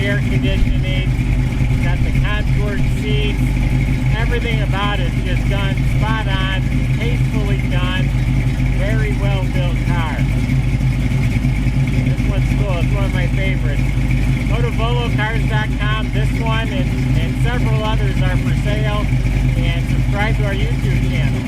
air conditioning, got the contoured seats. Everything about it is just done spot on, tastefully done, very well built car. This one's cool, it's one of my favorites. Go to volocars.com, this one and several others are for sale, and subscribe to our YouTube channel.